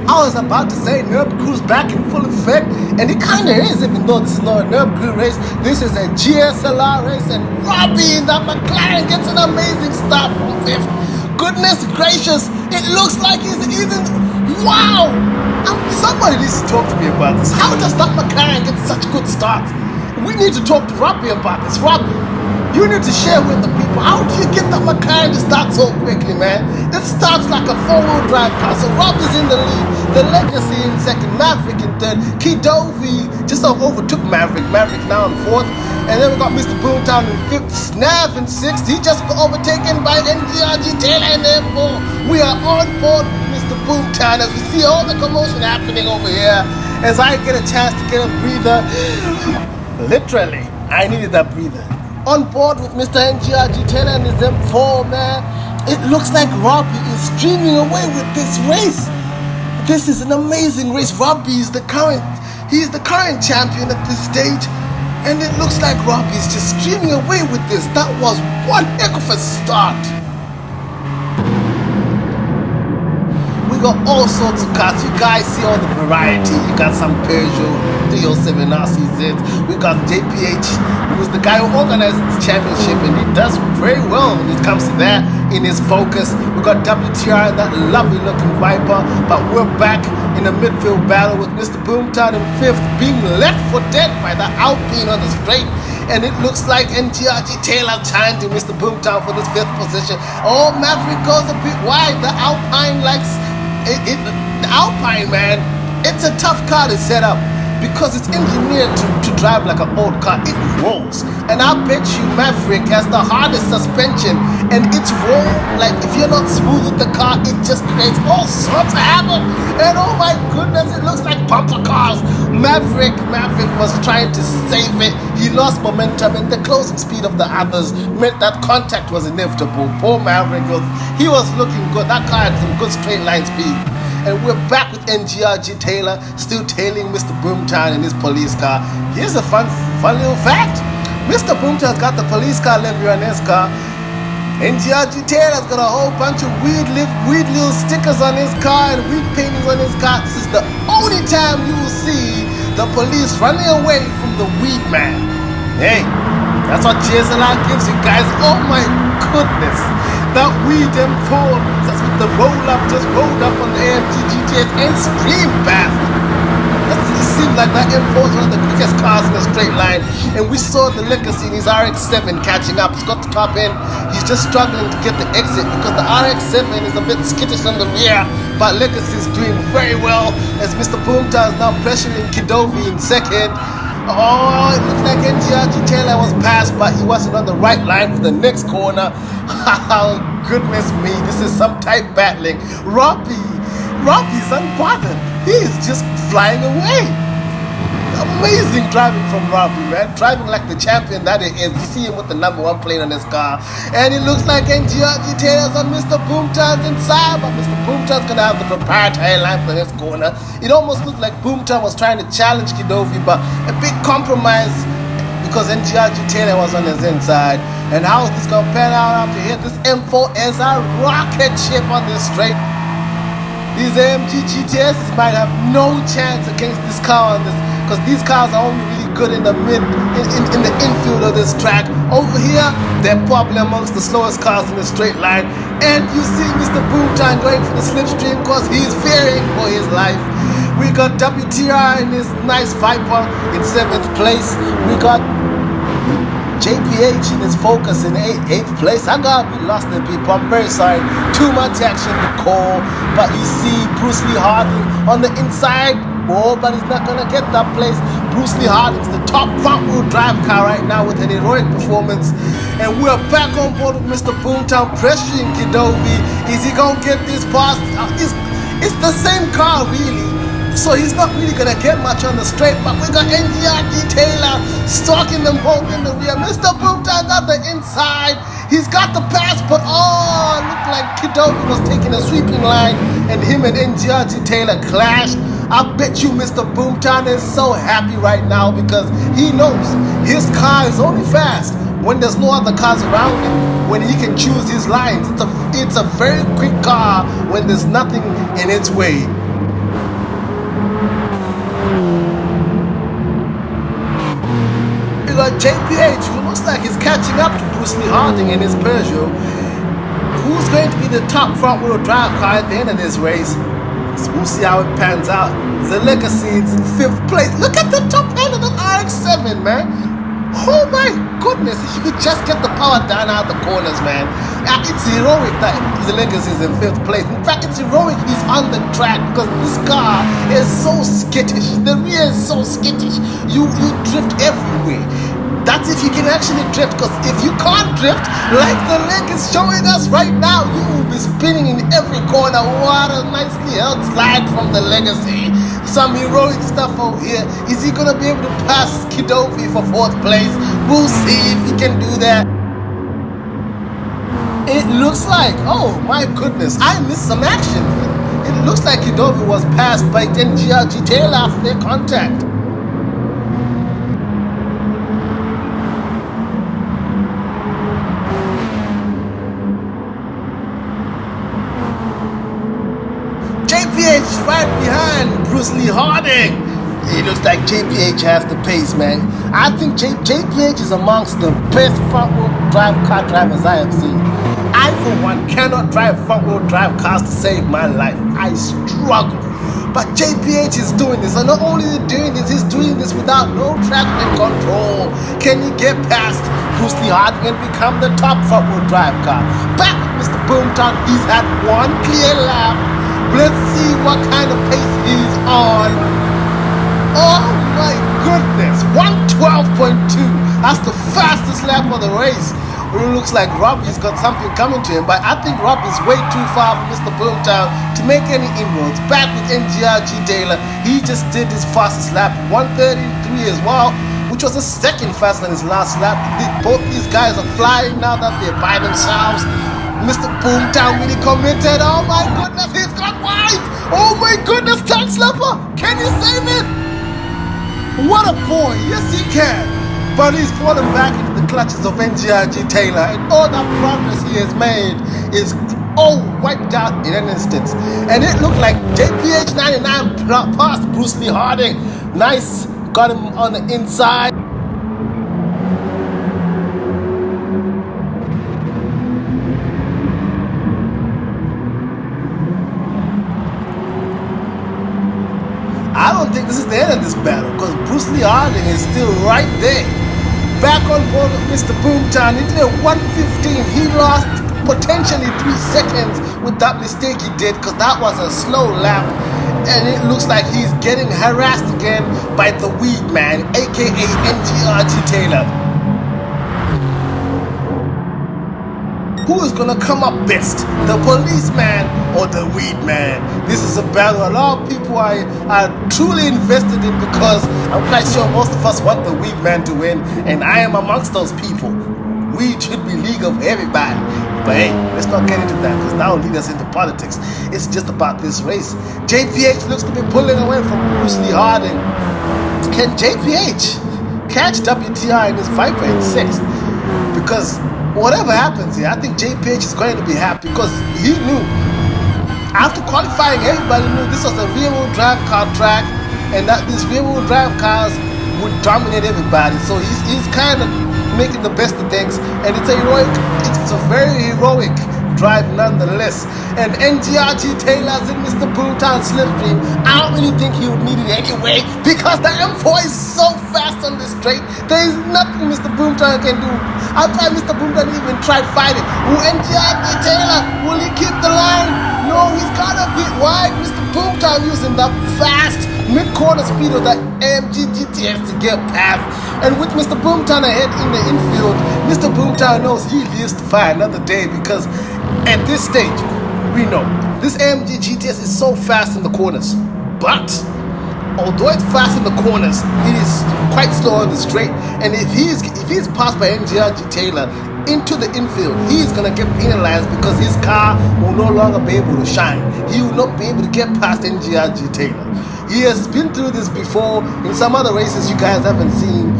I was about to say NurbCrew's back in full effect, and it kind of is, even though this is not a NurbCrew race. This is a GLSR race, and Robbie in that McLaren gets an amazing start from 5th. Goodness gracious, it looks like he's in. Wow! Somebody needs to talk to me about this. How does that McLaren get such good starts? We need to talk to Robbie about this. Robbie, you need to share with the people. How do you get that McLaren to start so quickly, man? It starts like a 4-wheel drive car. So Robbie's in the lead, the Legacy in 2nd, Maverick in 3rd, Kidovi just overtook Maverick. Maverick now in 4th. And then we got Mr. Boomtown in 5th, Snav in 6th. He just got overtaken by NGRG Taylor in M4. We are on board with Mr. Boomtown as we see all the commotion happening over here. As I get a chance to get a breather. Literally, I needed that breather. On board with Mr. NGRG Taylor and his M4, man. It looks like Robbie is streaming away with this race. This is an amazing race. Robbie is the current champion at this stage. And it looks like Robbie is just streaming away with this. That was one heck of a start. We got all sorts of cars. You guys see all the variety. You got some Peugeot 307 RCZs. We got JPH, who's the guy who organizes the championship, and he does very well when it comes to that in his focus. We got WTR, that lovely looking Viper, but we're back in a midfield battle with Mr. Boomtown in 5th, being left for dead by the Alpine on the straight. And it looks like NGRG Taylor challenging Mr. Boomtown for this 5th position. Oh, Maverick goes a bit wide. The Alpine likes the Alpine, man, it's a tough car to set up because it's engineered to drive like an old car. It rolls, and I bet you Maverick has the hardest suspension, and it's roll like if you're not smooth with the car, it just creates all sorts of havoc. And oh my goodness, it looks like bumper cars. Maverick was trying to save it. He lost momentum, and the closing speed of the others meant that contact was inevitable. Poor Maverick was looking good. That car had some good straight line speed. And we're back with NGRG Taylor, still tailing Mr. Boomtown in his police car. Here's a fun little fact. Mr. Boomtown's got the police car livery on his car. NGRG Taylor's got a whole bunch of weird little stickers on his car and weird paintings on his car. This is the only time you will see the police running away from the weed man. Hey, that's what GLSR gives you guys. Oh my goodness. That weed M4, that's with the roll-up, just rolled up on the AMG GTS and streamed past. It seems like that M4 is one of the quickest cars in a straight line. And we saw the Legacy in his RX-7 catching up. He's got the top end. He's just struggling to get the exit because the RX-7 is a bit skittish on the rear. But Legacy is doing very well as Mr. Boomtown is now pressuring Kidovi in 2nd. Oh, it looks like NGRG Taylor was passed, but he wasn't on the right line for the next corner. Oh, goodness me, this is some tight battling. Robbie's unbothered. He's just flying away. Amazing driving from Robbie, man. Driving like the champion that he is. You see him with the number 1 plate on his car. And it looks like NGRG Taylor's on Mr. Boomtown's inside, but Mr. Boomtown's going to have the proprietary line for the next corner. It almost looked like Boomtown was trying to challenge Kidovi, but a big compromise because NGRG Taylor was on his inside. And how is this going to pan out after here? This M4 is a rocket ship on this straight. These AMG GTSs might have no chance against this car on this, because these cars are only really good in the in the infield of this track. Over here, they're probably amongst the slowest cars in the straight line. And you see Mr. Boomtown going for the slipstream because he's fearing for his life. We got WTR in his nice Viper in 7th place. We got JPH in his Focus in 8th place. I gotta be lost in people. I'm very sorry. Too much action to call. But you see Bruce Lee Harding on the inside. Oh, but he's not gonna get that place. Bruce Lee Harding's the top front-wheel drive car right now with an heroic performance. And we're back on board with Mr. Boomtown pressuring Kidovi. Is he gonna get this past? It's the same car, really. So he's not really going to get much on the straight, but we got NGRG Taylor stalking them both in the rear. Mr. Boomtown's at the inside. He's got the pass, but oh, it looked like Kidovi was taking a sweeping line, and him and NGRG Taylor clashed. I bet you Mr. Boomtown is so happy right now because he knows his car is only fast when there's no other cars around him, when he can choose his lines. It's a very quick car when there's nothing in its way. got JPH, who looks like he's catching up to Bruce Lee Harding in his Peugeot. Who's going to be the top front-wheel drive car at the end of this race? So we'll see how it pans out. The Legacy is in 5th place. Look at the top end of the RX-7, man. Oh my goodness, if you could just get the power down out the corners, man. It's heroic that the Legacy is in 5th place. In fact, it's heroic he's on the track because this car is so skittish. The rear is so skittish. You drift everywhere. That's if you can actually drift, because if you can't drift, like the leg is showing us right now, you will be spinning in every corner. What a nicely held slide from the Legacy. Some heroic stuff over here. Is he going to be able to pass Kidovi for 4th place? We'll see if he can do that. It looks like, oh my goodness, I missed some action. It looks like Kidovi was passed by NGRG Taylor after their contact. JPH right behind Bruce Lee Harding. It looks like JPH has the pace, man. I think JPH is amongst the best front-wheel drive car drivers I have seen. I, for one, cannot drive front-wheel drive cars to save my life. I struggle. But JPH is doing this, and not only is he doing this, he's doing this without no traction control. Can he get past Bruce Lee Harding and become the top front-wheel drive car? Back with Mr. Boomtown, he's had one clear lap. Let's see what kind of pace he's on. Oh my goodness, 112.2. That's the fastest lap of the race. It looks like Robbie's got something coming to him, but I think Robbie's way too far from Mr. Boomtown to make any inroads. Back with NGRG Taylor, he just did his fastest lap, 133 as well, which was the 2nd faster than his last lap. Both these guys are flying now that they're by themselves. Mr. Boomtown really committed. Oh my goodness, he's got wide. Oh my goodness, Tank Slapper, can you save it? What a boy, yes he can. But he's fallen back into the clutches of NGRG Taylor, and all that progress he has made is all wiped out in an instant. And it looked like JPH 99 passed Bruce Lee Harding. Nice, got him on the inside. I don't think this is the end of this battle, because Bruce Lee Harding is still right there. Back on board with Mr. Boomtown. He did a 115. He lost potentially 3 seconds with that mistake he did, because that was a slow lap. And it looks like he's getting harassed again by the Weed Man, aka NGRG Taylor. Who is gonna come up best, the Policeman or the Weed Man? This is a battle a lot of people are truly invested in, because I'm quite sure most of us want the Weed Man to win, and I am amongst those people. Weed should be legal for everybody. But hey, let's not get into that, because that will lead us into politics. It's just about this race. JPH looks to be pulling away from Bruce Lee Harding. Can JPH catch WTR in his Viper in 6th? Because whatever happens here, I think JPH is going to be happy, because he knew. After qualifying, everybody knew this was a rear-wheel drive car track, and that these rear-wheel drive cars would dominate everybody. So he's kind of making the best of things, and it's a very heroic drive nonetheless. And NGRG Taylor's in Mr. Boomtown's slipstream. I don't really think he would need it anyway, because the M4 is so fast on this straight. There is nothing Mr. Boomtown can do. Outside Mr. Boomtown even tried fighting. Will NGRG Taylor, will he keep the line? No, he's got a bit wide. Mr. Boomtown using the fast mid-corner speed of that AMG GTS to get past. And with Mr. Boomtown ahead in the infield, Mr. Boomtown knows he lives to fight another day, because at this stage, we know this AMG GTS is so fast in the corners. But although it's fast in the corners, it is quite slow on the straight. And if he's passed by NGRG Taylor into the infield, he's gonna get penalized, because his car will no longer be able to shine. He will not be able to get past NGRG Taylor. He has been through this before in some other races you guys haven't seen.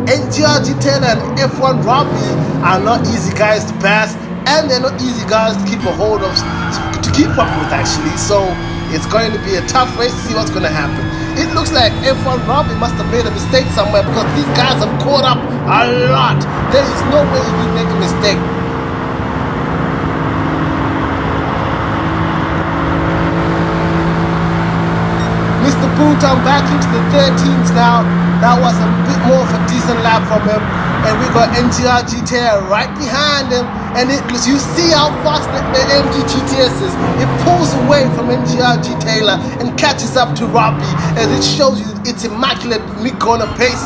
NGRG Taylor and F1 Robbie are not easy guys to pass, and they're not easy guys to keep a hold of, to keep up with actually. So It's going to be a tough race to see what's going to happen. It looks like F1 Robbie must have made a mistake somewhere because these guys have caught up a lot. There is no way he will make a mistake. Mr. Boomtown back into the 13s now. That was a bit more of a decent lap from him. And we got NGR GTA right behind him. And you see how fast the MG GTS is. It pulls away from NGR GTA and catches up to Robbie. As it shows you it's immaculate mid-corner pace.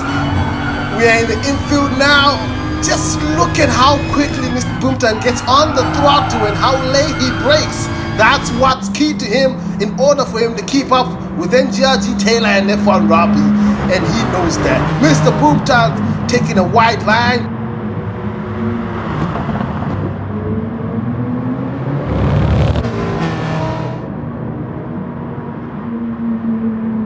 We are in the infield now. Just look at how quickly Mr. Boomtown gets on the throttle and how late he brakes. That's what's key to him in order for him to keep up with NGRG Taylor and F1 Robbie, and he knows that. Mr. Boomtown taking a wide line.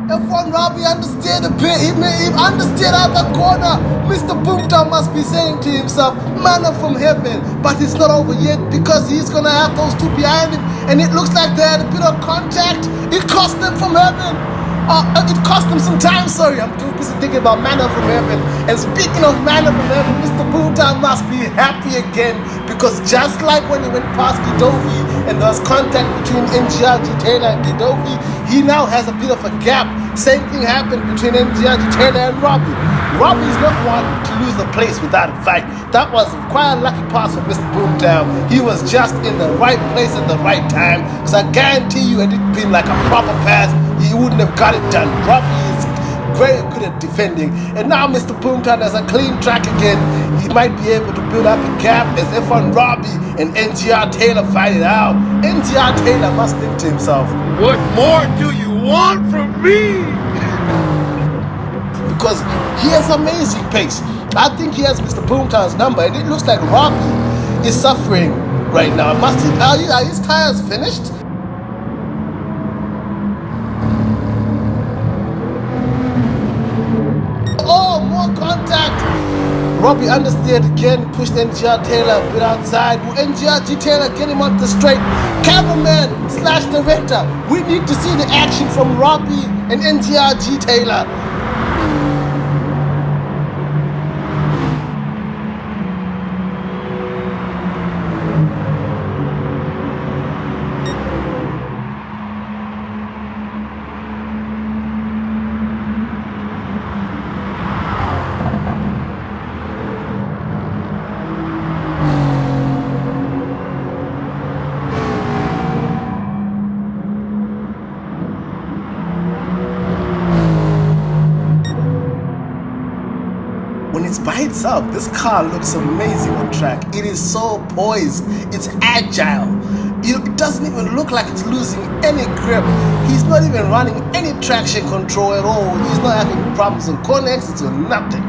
F1 Robbie understood a bit. He understood out the corner. Mr. Boomtown must be saying to himself, manna from heaven. But it's not over yet because he's going to have those two behind him. And it looks like they had a bit of contact. It cost them from heaven. It cost them some time, sorry. I'm too busy thinking about manna from heaven. And speaking of manna from heaven, Mr. Boomtown must be happy again. Because just like when he went past Kidovi and there was contact between NGRG Taylor and Kidovi, he now has a bit of a gap. Same thing happened between NGRG Taylor and Robbie. Robbie's not one to lose the place without a fight. That was quite a lucky pass for Mr. Boomtown. He was just in the right place at the right time. Because I guarantee you, had it been like a proper pass, he wouldn't have got it done. Robbie is very good at defending. And now Mr. Boomtown has a clean track again. He might be able to build up a gap as F1 Robbie and NGR Taylor fight it out. NGR Taylor must think to himself, what more do you want from me? Because he has amazing pace. I think he has Mr. Boomtown's number, and it looks like Robbie is suffering right now. Are his tires finished? Oh, more contact. Robbie understeered again, pushed NGR Taylor a bit outside. Will NGRG Taylor get him onto the straight? Cameraman / director, we need to see the action from Robbie and NGRG Taylor. When it's by itself, this car looks amazing on track. It is so poised. It's agile. It doesn't even look like it's losing any grip. He's not even running any traction control at all. He's not having problems on corner exits or nothing.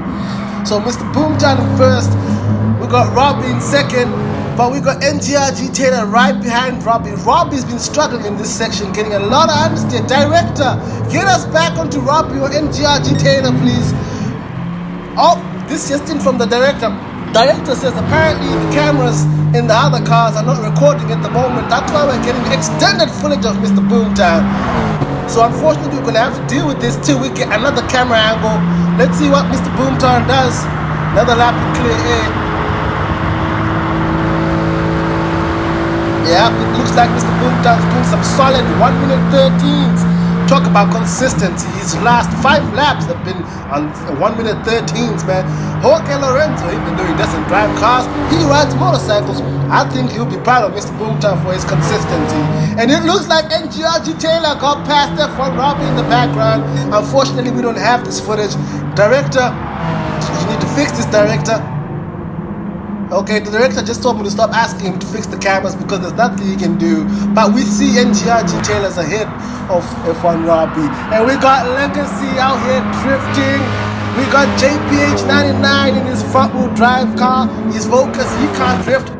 So Mr. Boomtown in first. We got Robbie in second. But we got NGRG Taylor right behind Robbie. Robbie's been struggling in this section, getting a lot of understeer. Director, get us back onto Robbie or NGRG Taylor, please. Oh, this just in from the director. Director says apparently the cameras in the other cars are not recording at the moment. That's why we're getting extended footage of Mr. Boomtown. So unfortunately we're going to have to deal with this till we get another camera angle. Let's see what Mr. Boomtown does. Another lap in clear air. Yeah, it looks like Mr. Boomtown's doing some solid 1 minute 13s. Talk about consistency. His last 5 laps have been on 1 minute 13s, man. Jorge Lorenzo, even though he doesn't drive cars, he rides motorcycles. I think he'll be proud of Mr. Boomtown for his consistency. And it looks like NGRG Taylor got past F1 Robbie in the background. Unfortunately, we don't have this footage. Director, you need to fix this, director. Okay, the director just told me to stop asking him to fix the cameras because there's nothing he can do. But we see NGRG Taylor's ahead of F1 Robbie. And we got Legacy out here drifting. We got JPH 99 in his front wheel drive car. His Vocus, he can't drift.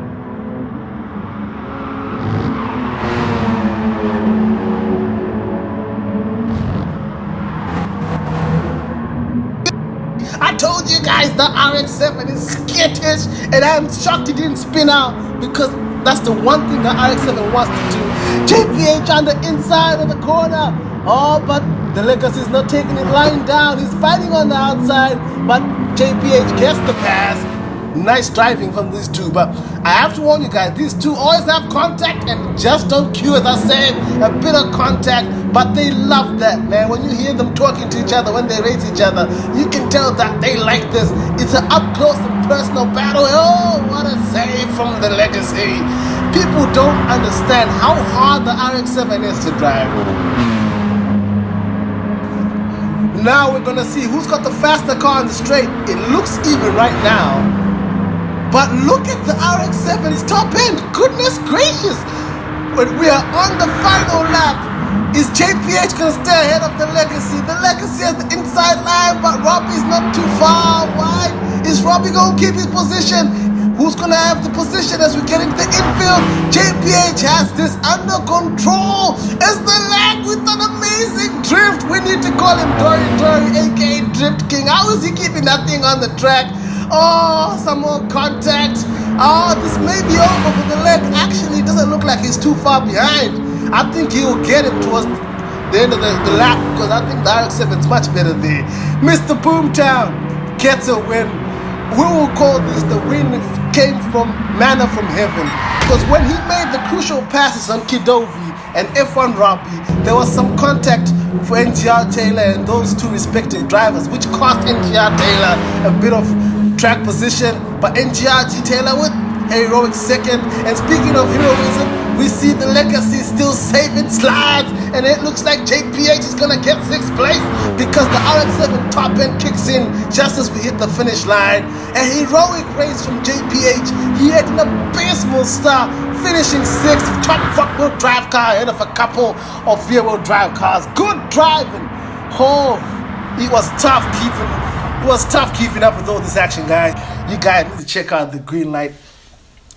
I told you guys the RX-7 is skittish, and I'm shocked it didn't spin out because That's the one thing that RX-7 wants to do. JPH on the inside of the corner. Oh, but the Legacy is not taking it lying down. He's fighting on the outside, but JPH gets the pass. Nice driving from these two, but I have to warn you guys, these two always have contact and just don't cue, as I said, a bit of contact, but they love that, man. When you hear them talking to each other, when they race each other, you can tell that they like this. It's an up close and personal battle. Oh, what a save from the Legacy. People don't understand how hard the RX-7 is to drive. Now we're gonna see who's got the faster car on the straight. It looks even right now. But look at the RX-7's top end. Goodness gracious. When we are on the final lap, is JPH going to stay ahead of the Legacy? The Legacy has the inside line, but Robbie's not too far wide. Is Robbie going to keep his position? Who's going to have the position as we get into the infield? JPH has this under control. As the lag with an amazing drift. We need to call him Dory, aka Drift King. How is he keeping that thing on the track? Oh, some more contact. Oh, this may be over for the leg. Actually, it doesn't look like he's too far behind. I think he will get it towards the end of the lap, because I think the RX-7 is much better there. Mr. Boomtown gets a win. We will call this the win came from manna from heaven. Because when he made the crucial passes on Kidovi and F1 Robbie, there was some contact for NGR Taylor and those two respective drivers, which cost NGR Taylor a bit of track position, but NGRG Taylor with heroic second. And speaking of heroism, we see the Legacy still saving slides, and it looks like JPH is gonna get 6th place because the RX-7 top end kicks in just as we hit the finish line. A heroic race from JPH. He had an abysmal start, finishing 6th, top front-wheel drive car ahead of a couple of rear-wheel drive cars. Good driving. Oh, it was tough keeping up with all this action, guys. You guys need to check out the Green Light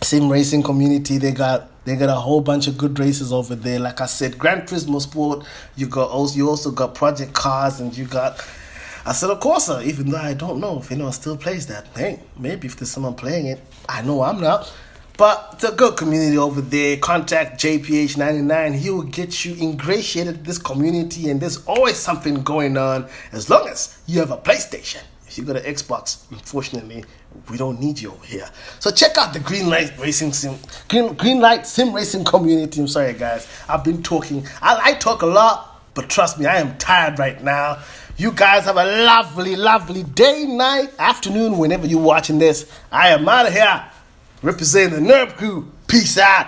Sim Racing community. They got a whole bunch of good races over there. Like I said, Gran Turismo Sport. You also got Project Cars, and you got Assetto Corsa. Even though I don't know if anyone still plays that. Hey, maybe if there's someone playing it. I know I'm not. But it's a good community over there. Contact JPH99. He will get you ingratiated to this community, and there's always something going on as long as you have a PlayStation. If you got an Xbox, unfortunately, we don't need you over here. So check out the Green Light Sim Racing community. I'm sorry, guys. I've been talking. I talk a lot, but trust me, I am tired right now. You guys have a lovely, lovely day, night, afternoon, whenever you're watching this. I am out of here. Representing the NurbCrew. Peace out.